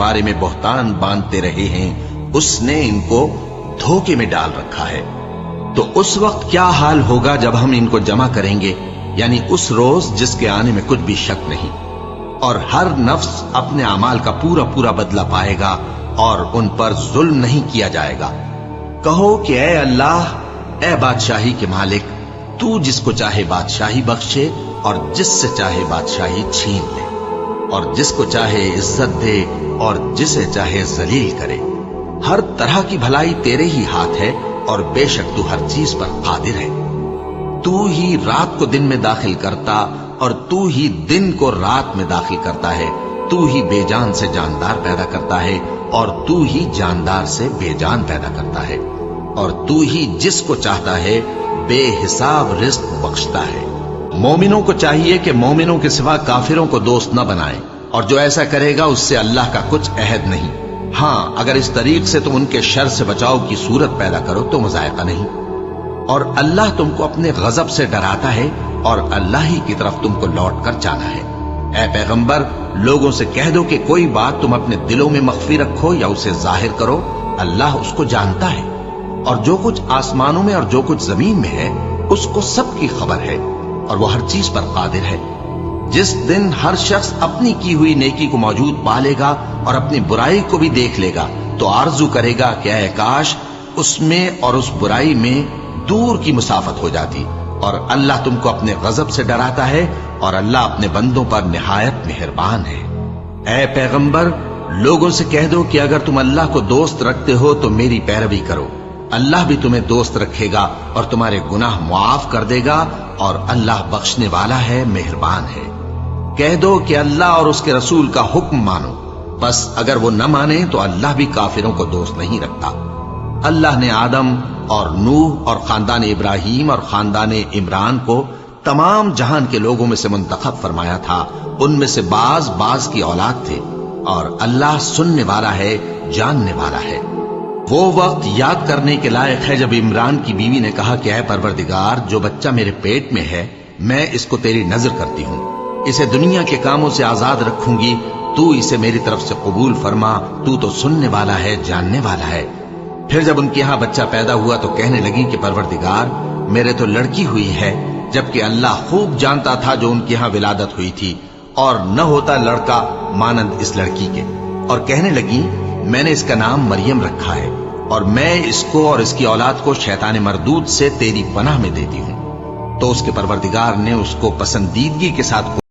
बारे में बहतान बांधते रहे हैं, उसने इनको धोखे में डाल रखा है। तो उस वक्त क्या हाल होगा जब हम इनको जमा करेंगे, यानी उस रोज जिसके आने में कुछ भी शक नहीं, और हर नफ्स अपने अमाल का पूरा पूरा बदला पाएगा और उन पर जुल्म नहीं किया जाएगा। कहो कि ऐ अल्लाह, ऐ बादशाही के मालिक, तू जिसको चाहे बादशाही बख्शे और जिससे चाहे बादशाही छीन ले, और जिसको चाहे इज्जत दे और जिसे चाहे जलील करे। हर तरह की भलाई तेरे ही हाथ है और बेशक तू हर चीज पर कादिर है। तू ही रात को दिन में दाखिल करता और तू ही दिन को रात में दाखिल करता है। तू ही बेजान से जानदार पैदा करता है और तू ही जानदार से बेजान पैदा करता है, और तू ही जिसको चाहता है बेहिसाब रिज्क बख्शता है। मोमिनों को चाहिए कि मोमिनों के सिवा काफिरों को दोस्त न बनाएं, और जो ऐसा करेगा उससे अल्लाह का कुछ अहद नहीं। हाँ, अगर इस तरीक से तुम उनके शर से बचाव की सूरत पैदा करो तो मजायका नहीं। और अल्लाह तुमको अपने गजब से डराता है और अल्लाह ही की तरफ तुमको लौट कर जाना है। ऐ पैगंबर, लोगों से कह दो कि कोई बात तुम अपने दिलों में मख्फी रखो या उसे जाहिर करो, अल्लाह उसको जानता है, और जो कुछ आसमानों में और जो कुछ जमीन में है उसको सबकी खबर है, और वो हर चीज पर कादिर है। जिस दिन हर शख्स अपनी की हुई नेकी को मौजूद पा लेगा और अपनी बुराई को भी देख लेगा तो आरजू करेगा कि ऐ काश उसमें और उस बुराई में दूर की मुसाफत हो जाती। और अल्लाह तुमको अपने गजब से डराता है और अल्लाह अपने बंदों पर निहायत मेहरबान है। ऐ पैगंबर, लोगों से कह दो कि अगर तुम अल्लाह को दोस्त रखते हो तो मेरी पैरवी करो, अल्लाह भी तुम्हें दोस्त रखेगा और तुम्हारे गुनाह मुआफ कर देगा, और अल्लाह बख्शने वाला है, मेहरबान है। कह दो कि अल्लाह और उसके रसूल का हुक्म मानो, बस अगर वो न माने तो अल्लाह भी काफिरों को दोस्त नहीं रखता। अल्लाह ने आदम और नूह और खानदान इब्राहिम और खानदान इमरान को तमाम जहान के लोगों में से मुंतखब फरमाया था। उनमें से बाज बाज की औलाद थे, और अल्लाह सुनने वाला है, जानने वाला है। वो वक्त याद करने के लायक है जब इमरान की बीवी ने कहा कि ऐ परवरदिगार, जो बच्चा मेरे पेट में है मैं इसको तेरी नजर करती हूँ, इसे दुनिया के कामों से आजाद रखूंगी, तू इसे मेरी तरफ से कबूल फरमा, तू तो सुनने वाला है, जानने वाला है। फिर जब उनके यहाँ बच्चा पैदा हुआ तो कहने लगी कि परवरदिगार, मेरे तो लड़की हुई है, जबकि अल्लाह खूब जानता था जो उनके यहाँ विलादत हुई थी, और न होता लड़का मानंद इस लड़की के। और कहने लगी, मैंने इसका नाम मरियम रखा है, और मैं इसको और इसकी औलाद को शैतान मरदूद से तेरी पनाह में देती हूँ। तो उसके परवरदिगार ने उसको पसंदीदगी के साथ